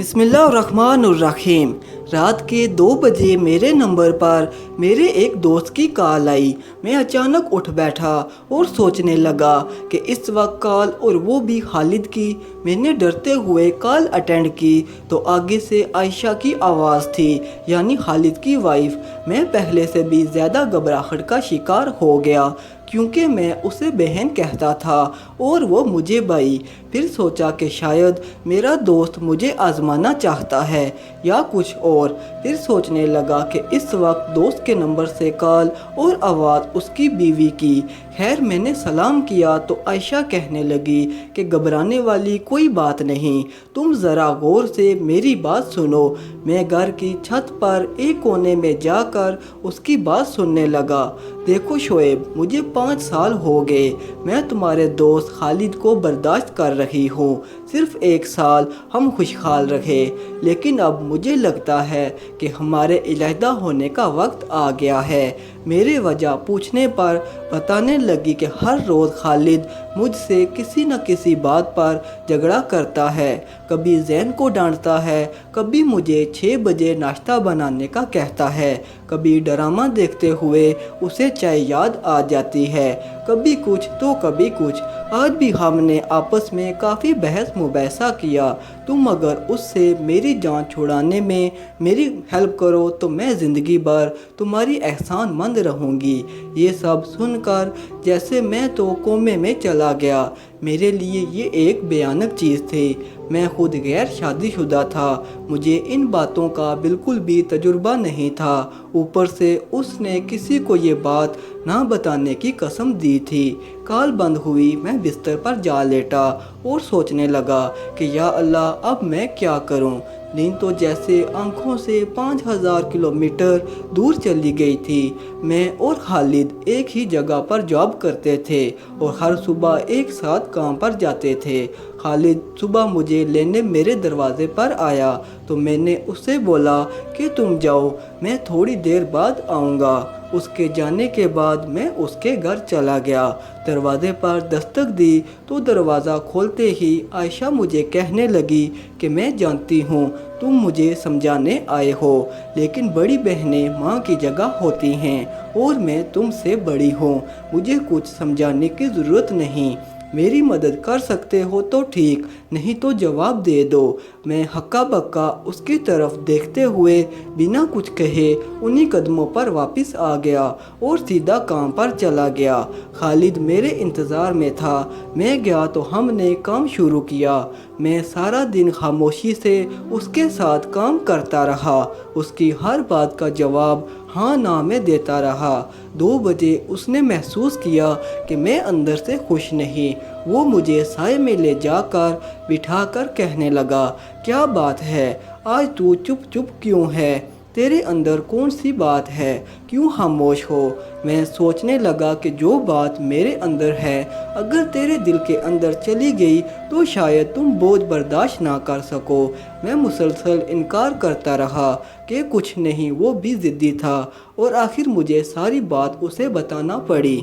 बिस्मिल्लाहिर्रहमानिर्रहीम। रात के 2 बजे मेरे नंबर पर मेरे एक दोस्त की कॉल आई। मैं अचानक उठ बैठा और सोचने लगा कि इस वक्त कॉल, और वो भी खालिद की। मैंने डरते हुए कॉल अटेंड की तो आगे से आयशा की आवाज़ थी, यानी खालिद की वाइफ। मैं पहले से भी ज़्यादा घबराहट का शिकार हो गया क्योंकि मैं उसे बहन कहता था और वो मुझे भाई। फिर सोचा कि शायद मेरा दोस्त मुझे आजमाना चाहता है या कुछ और। फिर सोचने लगा कि इस वक्त दोस्त के नंबर से कॉल और आवाज़ उसकी बीवी की। खैर, मैंने सलाम किया तो आयशा कहने लगी कि घबराने वाली कोई बात नहीं, तुम ज़रा गौर से मेरी बात सुनो। मैं घर की छत पर एक कोने में जाकर उसकी बात सुनने लगा। देखो शोएब, मुझे 5 साल हो गए मैं तुम्हारे दोस्त खालिद को बर्दाश्त कर रही हूँ। सिर्फ 1 साल हम खुशहाल रहे, लेकिन अब मुझे लगता है कि हमारे अलहदा होने का वक्त आ गया है। मेरे वजह पूछने पर बताने लगी कि हर रोज़ खालिद मुझसे किसी न किसी बात पर झगड़ा करता है। कभी जैन को डांटता है, कभी मुझे 6 बजे नाश्ता बनाने का कहता है, कभी ड्रामा देखते हुए उसे चाय याद आ जाती है, कभी कुछ तो कभी कुछ। आज भी हमने आपस में काफ़ी बहस मुबैसा किया। तुम अगर उससे मेरी जान छुड़ाने में मेरी हेल्प करो तो मैं ज़िंदगी भर तुम्हारी एहसानमंद रहूँगी। ये सब सुनकर जैसे मैं तो कोमे में चला गया। मेरे लिए ये एक भयानक चीज़ थी। मैं खुद गैर शादीशुदा था, मुझे इन बातों का बिल्कुल भी तजुर्बा नहीं था। ऊपर से उसने किसी को ये बात ना बताने की कसम दी थी। कॉल बंद हुई, मैं बिस्तर पर जा लेटा और सोचने लगा कि या अल्लाह, अब मैं क्या करूं। नींद तो जैसे आंखों से 5000 किलोमीटर दूर चली गई थी। मैं और खालिद एक ही जगह पर जॉब करते थे और हर सुबह एक साथ काम पर जाते थे। खालिद सुबह मुझे लेने मेरे दरवाजे पर आया तो मैंने उससे बोला कि तुम जाओ, मैं थोड़ी देर बाद आऊँगा। उसके जाने के बाद मैं उसके घर चला गया। दरवाजे पर दस्तक दी तो दरवाज़ा खोलते ही आयशा मुझे कहने लगी कि मैं जानती हूँ तुम मुझे समझाने आए हो, लेकिन बड़ी बहनें माँ की जगह होती हैं और मैं तुमसे बड़ी हूँ। मुझे कुछ समझाने की ज़रूरत नहीं। मेरी मदद कर सकते हो तो ठीक, नहीं तो जवाब दे दो। मैं हक्का बक्का उसकी तरफ देखते हुए बिना कुछ कहे उन्हीं कदमों पर वापस आ गया और सीधा काम पर चला गया। खालिद मेरे इंतज़ार में था। मैं गया तो हमने काम शुरू किया। मैं सारा दिन खामोशी से उसके साथ काम करता रहा। उसकी हर बात का जवाब हाँ ना में देता रहा। 2 बजे उसने महसूस किया कि मैं अंदर से खुश नहीं। वो मुझे साए में ले जाकर बिठाकर कहने लगा, क्या बात है, आज तू चुप चुप क्यों है? तेरे अंदर कौन सी बात है, क्यों खामोश हो? मैं सोचने लगा कि जो बात मेरे अंदर है अगर तेरे दिल के अंदर चली गई तो शायद तुम बोझ बर्दाश्त ना कर सको। मैं मुसलसल इनकार करता रहा कि कुछ नहीं, वो भी ज़िद्दी था और आखिर मुझे सारी बात उसे बताना पड़ी।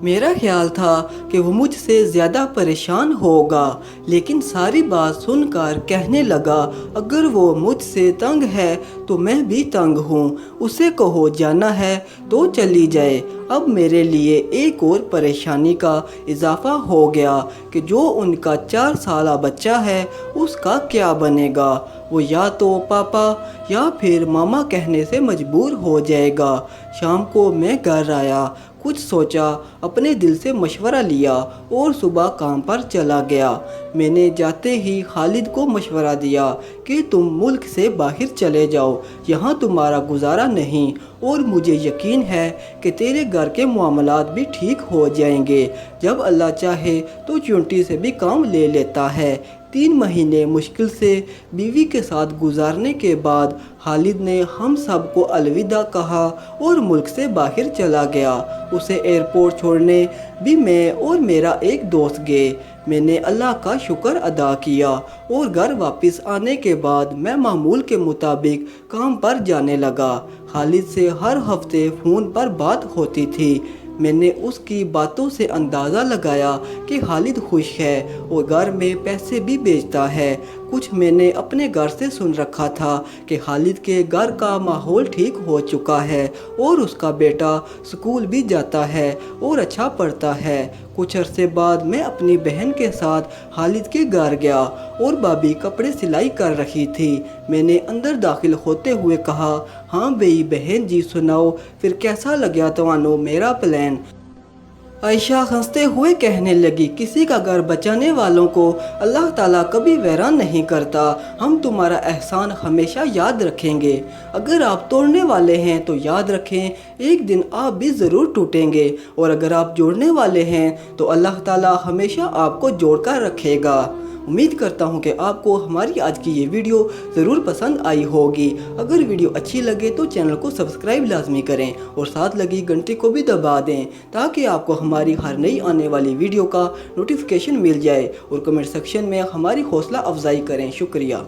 मेरा ख्याल था कि वो मुझसे ज़्यादा परेशान होगा, लेकिन सारी बात सुनकर कहने लगा, अगर वो मुझसे तंग है तो मैं भी तंग हूँ। उसे कहो जाना है तो चली जाए। अब मेरे लिए एक और परेशानी का इजाफ़ा हो गया कि जो उनका 4 साला बच्चा है उसका क्या बनेगा। वो या तो पापा या फिर मामा कहने से मजबूर हो जाएगा। शाम को मैं घर आया, कुछ सोचा, अपने दिल से मशवरा लिया और सुबह काम पर चला गया। मैंने जाते ही खालिद को मशवरा दिया कि तुम मुल्क से बाहर चले जाओ, यहाँ तुम्हारा गुजारा नहीं, और मुझे यकीन है कि तेरे घर के मामलात भी ठीक हो जाएंगे। जब अल्लाह चाहे तो चुंटी से भी काम ले लेता है। 3 महीने मुश्किल से बीवी के साथ गुजारने के बाद खालिद ने हम सबको अलविदा कहा और मुल्क से बाहर चला गया। उसे एयरपोर्ट छोड़ने भी मैं और मेरा एक दोस्त गए। मैंने अल्लाह का शुक्र अदा किया और घर वापस आने के बाद मैं मामूल के मुताबिक काम पर जाने लगा। खालिद से हर हफ्ते फ़ोन पर बात होती थी। मैंने उसकी बातों से अंदाज़ा लगाया कि खालिद खुश है और घर में पैसे भी भेजता है। कुछ मैंने अपने घर से सुन रखा था कि खालिद के घर का माहौल ठीक हो चुका है और उसका बेटा स्कूल भी जाता है और अच्छा पढ़ता है। कुछ अरसे बाद मैं अपनी बहन के साथ खालिद के घर गया और भाभी कपड़े सिलाई कर रही थी। मैंने अंदर दाखिल होते हुए कहा, हाँ बई बहन जी सुनाओ, फिर कैसा लगा तवानो मेरा प्लान। आयशा हंसते हुए कहने लगी, किसी का घर बचाने वालों को अल्लाह ताला कभी वैरान नहीं करता। हम तुम्हारा एहसान हमेशा याद रखेंगे। अगर आप तोड़ने वाले हैं तो याद रखें एक दिन आप भी ज़रूर टूटेंगे, और अगर आप जोड़ने वाले हैं तो अल्लाह ताला हमेशा आपको जोड़ कर रखेगा। उम्मीद करता हूँ कि आपको हमारी आज की ये वीडियो ज़रूर पसंद आई होगी। अगर वीडियो अच्छी लगे तो चैनल को सब्सक्राइब लाजमी करें और साथ लगी घंटी को भी दबा दें ताकि आपको हमारी हर नई आने वाली वीडियो का नोटिफिकेशन मिल जाए, और कमेंट सेक्शन में हमारी हौसला अफजाई करें। शुक्रिया।